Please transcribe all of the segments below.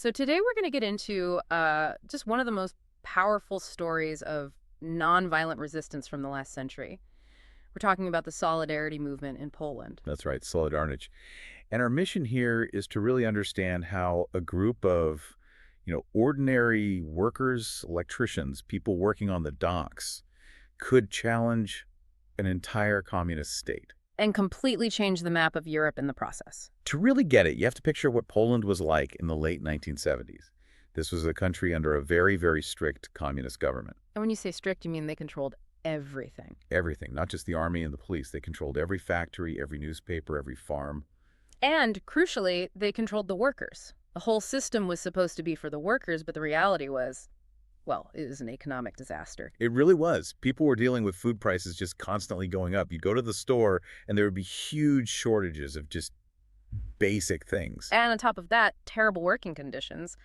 So today we're going to get into just one of the most powerful stories of nonviolent resistance from the last century. We're talking about the Solidarity movement in Poland. That's right, Solidarność. And our mission here is to really understand how a group of, ordinary workers, electricians, people working on the docks, could challenge an entire communist state. And completely change the map of Europe in the process. To really get it, you have to picture what Poland was like in the late 1970s. This was a country under a very, very strict communist government. And when you say strict, you mean they controlled everything. Everything, not just the army and the police. They controlled every factory, every newspaper, every farm. And crucially, they controlled the workers. The whole system was supposed to be for the workers, but the reality was, well, it was an economic disaster. It really was. People were dealing with food prices just constantly going up. You'd go to the store and there would be huge shortages of just basic things. And on top of that, terrible working conditions.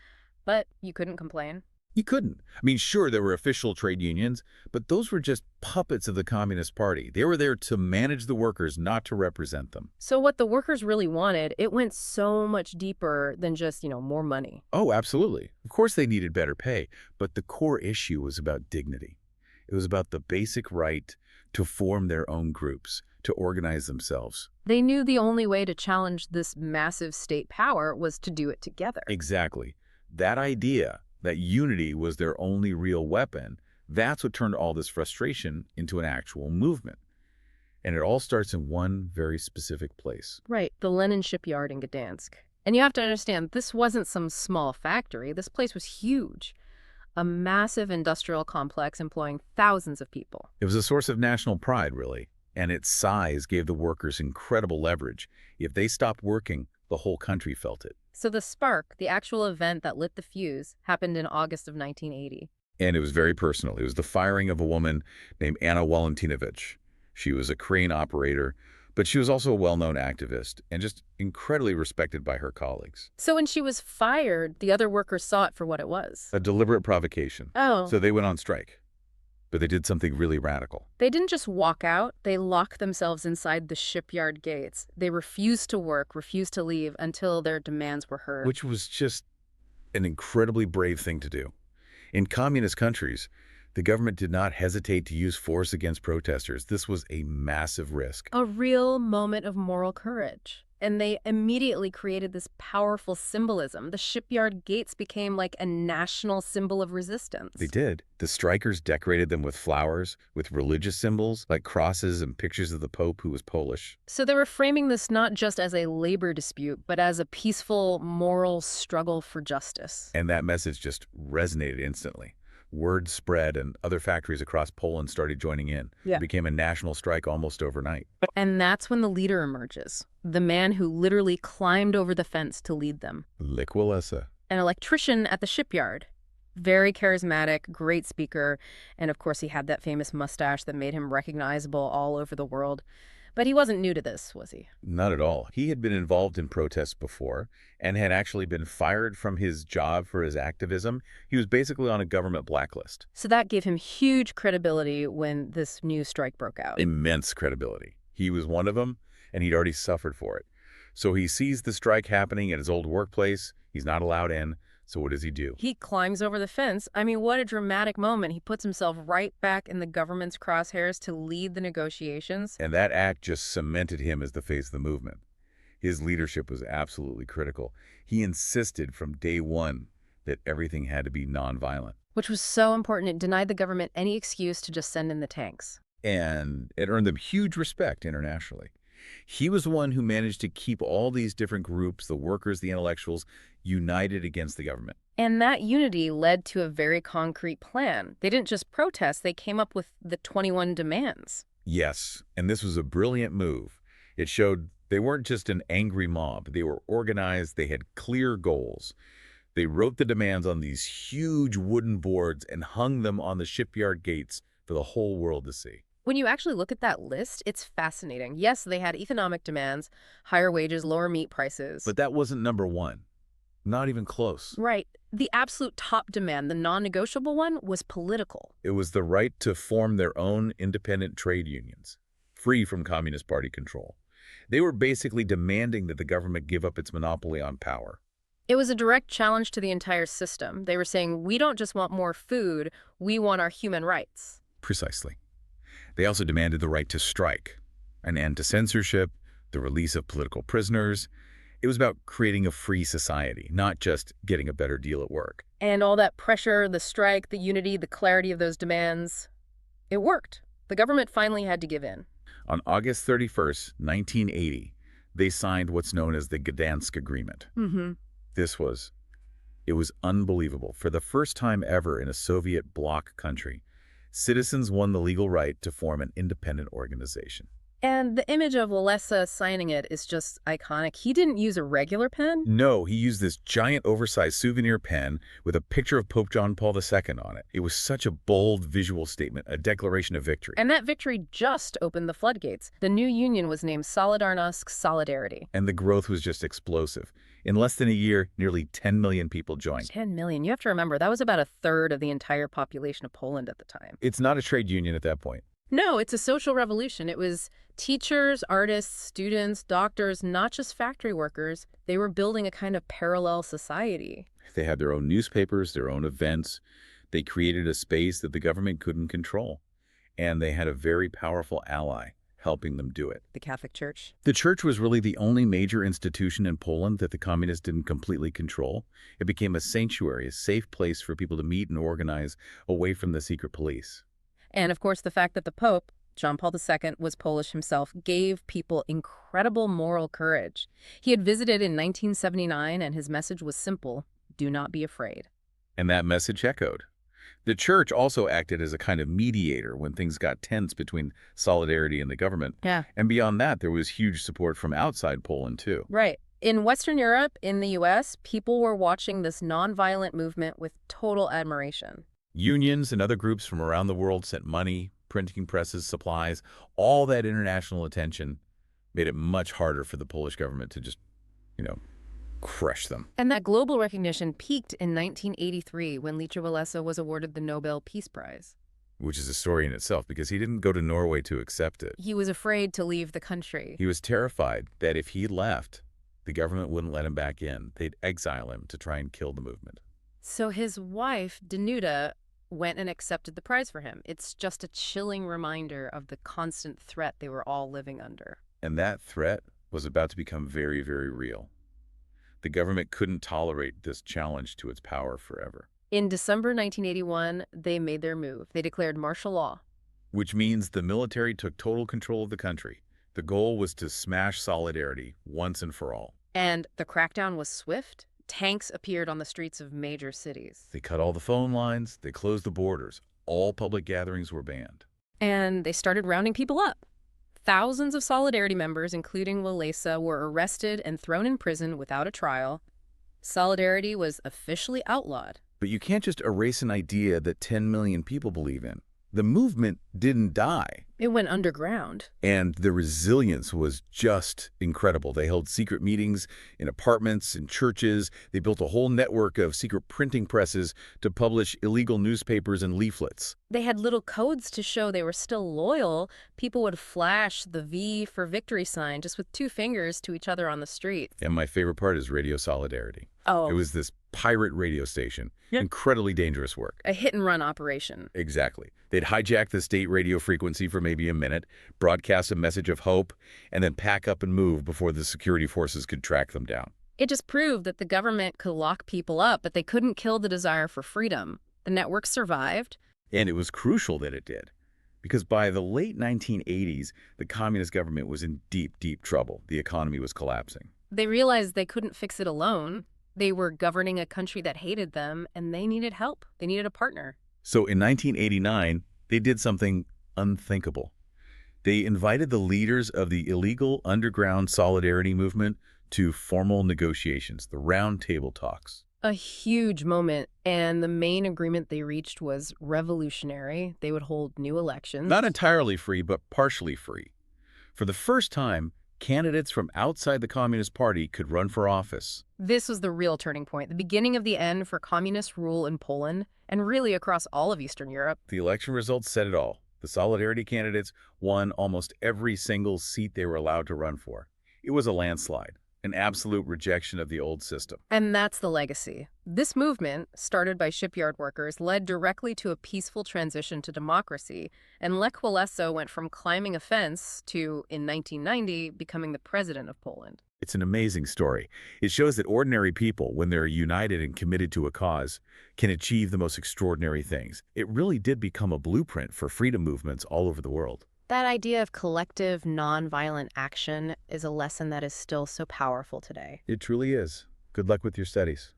But you couldn't complain. You couldn't. I mean, sure, there were official trade unions, but those were just puppets of the Communist Party. They were there to manage the workers, not to represent them. So what the workers really wanted, it went so much deeper than just, more money. Oh, absolutely. Of course they needed better pay, but the core issue was about dignity. It was about the basic right to form their own groups, to organize themselves. They knew the only way to challenge this massive state power was to do it together. Exactly. That idea, that unity was their only real weapon, that's what turned all this frustration into an actual movement. And it all starts in one very specific place. Right, the Lenin Shipyard in Gdansk. And you have to understand, this wasn't some small factory. This place was huge. A massive industrial complex employing thousands of people. It was a source of national pride, really. And its size gave the workers incredible leverage. If they stopped working, the whole country felt it. So the spark, the actual event that lit the fuse, happened in August of 1980. And it was very personal. It was the firing of a woman named Anna Walentinovich. She was a crane operator, but she was also a well-known activist and just incredibly respected by her colleagues. So when she was fired, the other workers saw it for what it was. A deliberate provocation. Oh. So they went on strike. But they did something really radical. They didn't just walk out, they locked themselves inside the shipyard gates. They refused to work, refused to leave until their demands were heard. Which was just an incredibly brave thing to do. In communist countries, the government did not hesitate to use force against protesters. This was a massive risk. A real moment of moral courage. And they immediately created this powerful symbolism. The shipyard gates became like a national symbol of resistance. They did. The strikers decorated them with flowers, with religious symbols like crosses and pictures of the Pope, who was Polish. So they were framing this not just as a labor dispute, but as a peaceful, moral struggle for justice. And that message just resonated instantly. Word spread and other factories across Poland started joining in. Yeah. It became a national strike almost overnight. And that's when the leader emerges, the man who literally climbed over the fence to lead them. Lech Walesa. An electrician at the shipyard. Very charismatic, great speaker, and of course he had that famous mustache that made him recognizable all over the world. But he wasn't new to this, was he? Not at all. He had been involved in protests before and had actually been fired from his job for his activism. He was basically on a government blacklist. So that gave him huge credibility when this new strike broke out. Immense credibility. He was one of them, and he'd already suffered for it. So he sees the strike happening at his old workplace. He's not allowed in. So what does he do? He climbs over the fence. I mean, what a dramatic moment. He puts himself right back in the government's crosshairs to lead the negotiations. And that act just cemented him as the face of the movement. His leadership was absolutely critical. He insisted from day one that everything had to be nonviolent. Which was so important. It denied the government any excuse to just send in the tanks. And it earned them huge respect internationally. He was the one who managed to keep all these different groups, the workers, the intellectuals, united against the government. And that unity led to a very concrete plan. They didn't just protest, they came up with the 21 demands. Yes, and this was a brilliant move. It showed they weren't just an angry mob. They were organized, they had clear goals. They wrote the demands on these huge wooden boards and hung them on the shipyard gates for the whole world to see. When you actually look at that list, it's fascinating. Yes, they had economic demands, higher wages, lower meat prices. But that wasn't number one. Not even close. Right. The absolute top demand, the non-negotiable one, was political. It was the right to form their own independent trade unions, free from Communist Party control. They were basically demanding that the government give up its monopoly on power. It was a direct challenge to the entire system. They were saying, we don't just want more food, we want our human rights. Precisely. They also demanded the right to strike, an end to censorship, the release of political prisoners. It was about creating a free society, not just getting a better deal at work. And all that pressure, the strike, the unity, the clarity of those demands, it worked. The government finally had to give in. On August 31st, 1980, they signed what's known as the Gdansk Agreement. Mm-hmm. It was unbelievable. For the first time ever in a Soviet bloc country, citizens won the legal right to form an independent organization. And the image of Walesa signing it is just iconic. He didn't use a regular pen. No, he used this giant oversized souvenir pen with a picture of Pope John Paul II on it. It was such a bold visual statement, a declaration of victory. And that victory just opened the floodgates. The new union was named Solidarnosc Solidarity. And the growth was just explosive. In less than a year, nearly 10 million people joined. 10 million. You have to remember, that was about a third of the entire population of Poland at the time. It's not a trade union at that point. No, it's a social revolution. It was teachers, artists, students, doctors, not just factory workers. They were building a kind of parallel society. They had their own newspapers, their own events. They created a space that the government couldn't control. And they had a very powerful ally helping them do it. The Catholic Church. The church was really the only major institution in Poland that the communists didn't completely control. It became a sanctuary, a safe place for people to meet and organize away from the secret police. And of course, the fact that the Pope, John Paul II, was Polish himself, gave people incredible moral courage. He had visited in 1979, and his message was simple: do not be afraid. And that message echoed. The church also acted as a kind of mediator when things got tense between Solidarity and the government. Yeah. And beyond that, there was huge support from outside Poland, too. Right. In Western Europe, in the U.S., people were watching this nonviolent movement with total admiration. Unions and other groups from around the world sent money, printing presses, supplies. All that international attention made it much harder for the Polish government to just, crush them. And that global recognition peaked in 1983 when Lech Walesa was awarded the Nobel Peace Prize. Which is a story in itself, because he didn't go to Norway to accept it. He was afraid to leave the country. He was terrified that if he left, the government wouldn't let him back in. They'd exile him to try and kill the movement. So his wife, Danuta, went and accepted the prize for him. It's just a chilling reminder of the constant threat they were all living under. And that threat was about to become very, very real. The government couldn't tolerate this challenge to its power forever. In December 1981, they made their move. They declared martial law. Which means the military took total control of the country. The goal was to smash Solidarity once and for all. And the crackdown was swift. Tanks appeared on the streets of major cities. They cut all the phone lines. They closed the borders. All public gatherings were banned. And they started rounding people up. Thousands of Solidarity members, including Walesa, were arrested and thrown in prison without a trial. Solidarity was officially outlawed. But you can't just erase an idea that 10 million people believe in. The movement didn't die. It went underground. And the resilience was just incredible. They held secret meetings in apartments, in churches. They built a whole network of secret printing presses to publish illegal newspapers and leaflets. They had little codes to show they were still loyal. People would flash the V for victory sign just with 2 fingers to each other on the street. And my favorite part is Radio Solidarity. Oh. It was this pirate radio station. Yeah. Incredibly dangerous work. A hit-and-run operation. Exactly. They'd hijack the state radio frequency for maybe a minute, broadcast a message of hope, and then pack up and move before the security forces could track them down. It just proved that the government could lock people up, but they couldn't kill the desire for freedom. The network survived. And it was crucial that it did, because by the late 1980s, the communist government was in deep, deep trouble. The economy was collapsing. They realized they couldn't fix it alone. They were governing a country that hated them, and they needed help. They needed a partner. So in 1989, they did something unthinkable. They invited the leaders of the illegal underground Solidarity movement to formal negotiations, the round table talks. A huge moment, and the main agreement they reached was revolutionary. They would hold new elections. Not entirely free, but partially free. For the first time, candidates from outside the Communist Party could run for office. This was the real turning point, the beginning of the end for communist rule in Poland, and really across all of Eastern Europe. The election results said it all. The Solidarity candidates won almost every single seat they were allowed to run for. It was a landslide. an absolute rejection of the old system. And that's the legacy. This movement, started by shipyard workers, led directly to a peaceful transition to democracy, and Lech Walesa went from climbing a fence to, in 1990, becoming the president of Poland. It's an amazing story. It shows that ordinary people, when they're united and committed to a cause, can achieve the most extraordinary things. It really did become a blueprint for freedom movements all over the world. That idea of collective, nonviolent action is a lesson that is still so powerful today. It truly is. Good luck with your studies.